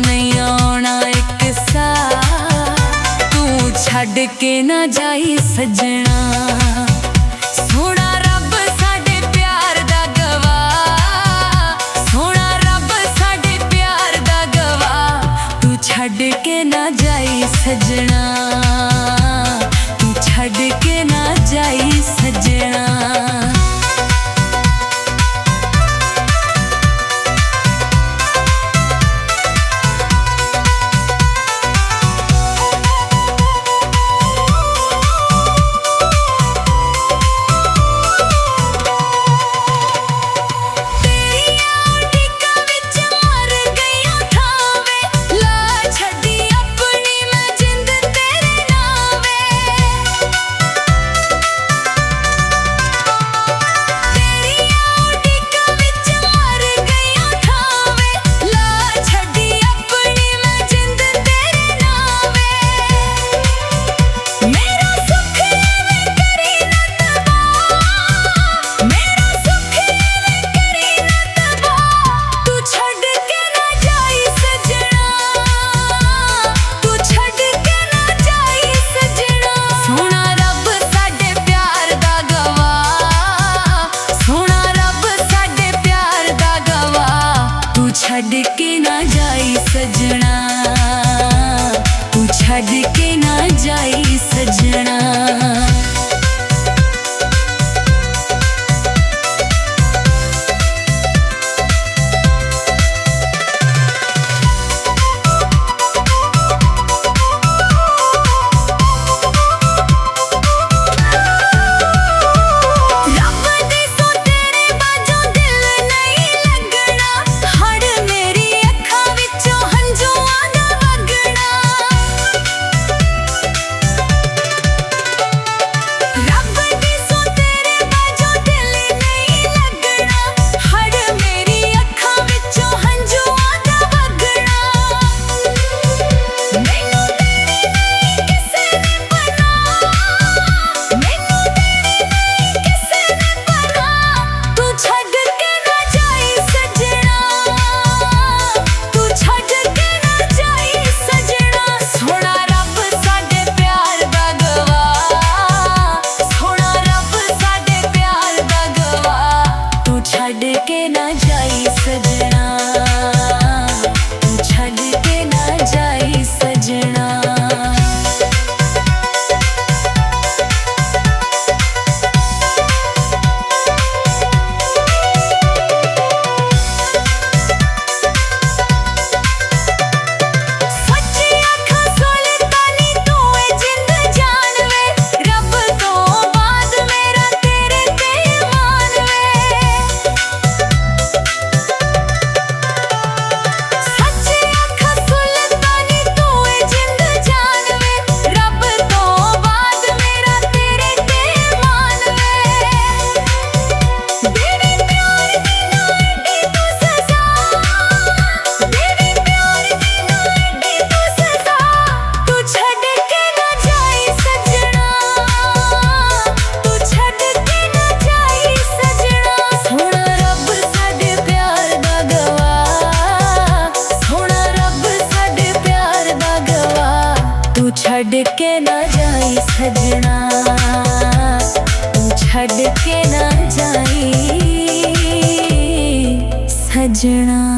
नहीं आना एक साथ, तू छड़ के ना जाई सजना। सोना रब साडे प्यार दा गवाह, सोना रब साडे प्यार दा गवाह, तू छड़ के ना जाई सजना, तू छड़ के ना जाई सजना। छड़ के ना जाई सजना, तू छड़ के ना जाई सजना। छड़ के ना जाई सजना, तू छड़ के ना जाई सजना। छड़ के ना जाई सजना, तू छड़ के ना जाई सजना।